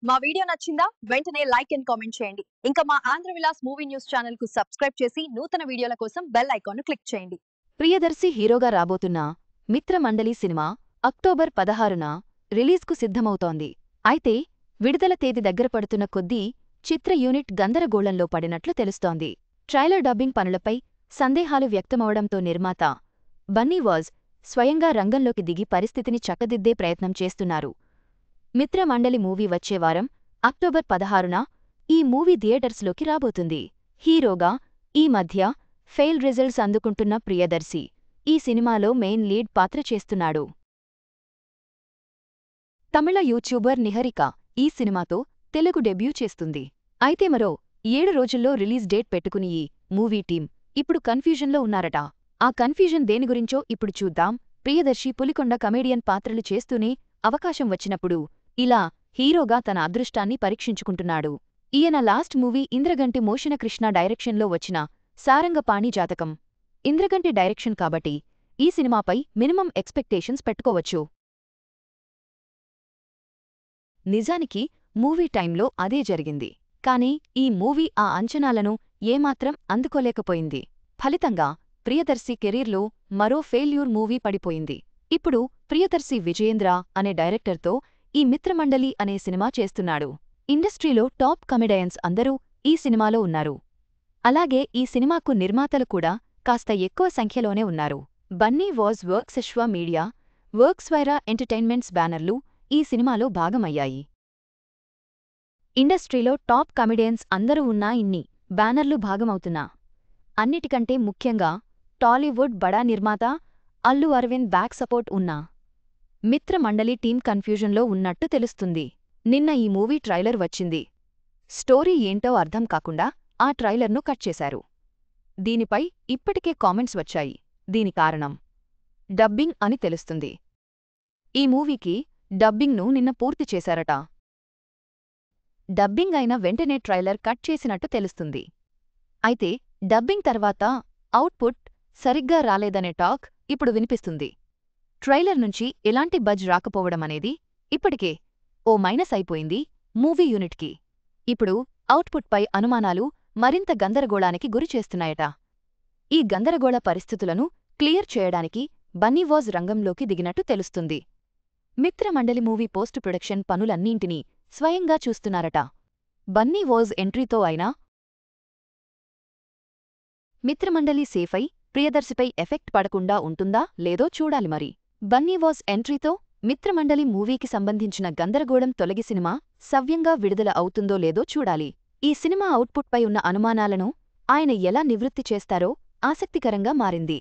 మా వీడియో నచ్చిందా? వెంటనే లైక్ అండ్ కామెంట్ చేయండి. ఇంకా మా Andhra Vilas movie news channel కు సబ్స్క్రైబ్ చేసి నూతన వీడియోల కోసం బెల్ ఐకాన్ ను క్లిక్ చేయండి. ప్రియదర్శి హీరోగా రాబోతున్న మిత్రమండలి సినిమా అక్టోబర్ 16న రిలీజ్కు సిద్ధమవుతోంది. అయితే విడుదల తేదీ దగ్గర పడుతున్న కొద్దీ చిత్ర యూనిట్ గందరగోళంలో పడినట్లు తెలుస్తోంది. ట్రైలర్ డబ్బింగ్ పనులపై సందేహాలు వ్యక్తమవడంతో నిర్మాత బన్నీ వాజ్ స్వయంగా రంగంలోకి దిగి పరిస్థితిని చక్కదిద్దే ప్రయత్నం చేస్తున్నారు. మిత్రమండలి మూవీ వచ్చే వారం అక్టోబర్ 16న ఈ మూవీ థియేటర్స్లోకి రాబోతుంది. హీరోగా ఈ మధ్య ఫెయిల్ రిజల్ట్స్ అందుకుంటున్న ప్రియదర్శి ఈ సినిమాలో మెయిన్ లీడ్ పాత్ర చేస్తున్నాడు. తమిళ యూట్యూబర్ నిహరిక ఈ సినిమాతో తెలుగు డెబ్యూ చేస్తుంది. అయితే మరో 7 రోజుల్లో రిలీజ్ డేట్ పెట్టుకుని ఈ మూవీ టీం ఇప్పుడు కన్ఫ్యూజన్లో ఉన్నారట. ఆ కన్ఫ్యూజన్ దేని గురించో ఇప్పుడు చూద్దాం. ప్రియదర్శి పులికొండ కమేడియన్ పాత్రలు చేస్తూనే అవకాశం వచ్చినప్పుడు ఇలా హీరోగా తన అదృష్టాన్ని పరీక్షించుకుంటున్నాడు. ఈయన లాస్ట్ మూవీ ఇంద్రగంటి మోషనకృష్ణ డైరెక్షన్లో వచ్చిన సారంగపాణి జాతకం. ఇంద్రగంటి డైరెక్షన్ కాబట్టి ఈ సినిమాపై మినిమం ఎక్స్పెక్టేషన్స్ పెట్టుకోవచ్చు. నిజానికి మూవీ టైంలో అదే జరిగింది. కానీ ఈ మూవీ ఆ అంచనాలను ఏమాత్రం అందుకోలేకపోయింది. ఫలితంగా ప్రియదర్శి కెరీర్లో మరో ఫెయిల్యూర్ మూవీ పడిపోయింది. ఇప్పుడు ప్రియదర్శి విజయేంద్ర అనే డైరెక్టర్తో ఈ మిత్రమండలి అనే సినిమా చేస్తున్నాడు. ఇండస్ట్రీలో టాప్ కమెడియన్స్ అందరూ ఈ సినిమాలో ఉన్నారు. అలాగే ఈ సినిమాకు నిర్మాతలు కూడా కాస్త ఎక్కువ సంఖ్యలోనే ఉన్నారు. బన్నీ వాజ్ వర్క్స్ మీడియా, వర్క్స్వైరా ఎంటర్టైన్మెంట్స్ బ్యానర్లు ఈ సినిమాలో భాగమయ్యాయి. ఇండస్ట్రీలో టాప్ కమెడియన్స్ అందరూ ఉన్నా ఇన్ని బ్యానర్లు భాగమవుతున్నా అన్నిటికంటే ముఖ్యంగా టాలీవుడ్ బడా నిర్మాత అల్లు అరవింద్ బ్యాక్ సపోర్ట్ ఉన్నా మిత్రమండలి టీం కన్ఫ్యూజన్లో ఉన్నట్టు తెలుస్తుంది. నిన్న ఈ మూవీ ట్రైలర్ వచ్చింది. స్టోరీ ఏంటో అర్థం కాకుండా ఆ ట్రైలర్ను కట్ చేశారు. దీనిపై ఇప్పటికే కామెంట్స్ వచ్చాయి. దీని కారణం డబ్బింగ్ అని తెలుస్తుంది. ఈ మూవీకి డబ్బింగ్ను నిన్న పూర్తి చేశారట. డబ్బింగ్ అయిన వెంటనే ట్రైలర్ కట్ చేసినట్టు తెలుస్తుంది. అయితే డబ్బింగ్ తర్వాత అవుట్పుట్ సరిగ్గా రాలేదనే టాక్ ఇప్పుడు వినిపిస్తుంది. ట్రైలర్ నుంచి ఎలాంటి బజ్ రాకపోవడమనేది ఇప్పటికే ఓ మైనస్ అయిపోయింది మూవీ యూనిట్కి. ఇప్పుడు అవుట్పుట్పై అనుమానాలు మరింత గందరగోళానికి గురిచేస్తున్నాయట. ఈ గందరగోళ పరిస్థితులను క్లియర్ చేయడానికి బన్నీ వాజ్ రంగంలోకి దిగినట్టు తెలుస్తుంది. మిత్రమండలి మూవీ పోస్ట్ ప్రొడక్షన్ పనులన్నింటినీ స్వయంగా చూస్తున్నారట. బన్నీ వాజ్ ఎంట్రీతో అయినా మిత్రమండలి సేఫై ప్రియదర్శిపై ఎఫెక్ట్ పడకుండా ఉంటుందా లేదో చూడాలి మరి. బన్నీ వాజ్ ఎంట్రీతో మిత్రమండలి మూవీకి సంబంధించిన గందరగోళం తొలగి సినిమా సవ్యంగా విడుదల అవుతుందో లేదో చూడాలి. ఈ సినిమా అవుట్పుట్పై ఉన్న అనుమానాలను ఆయన ఎలా నివృత్తి చేస్తారో ఆసక్తికరంగా మారింది.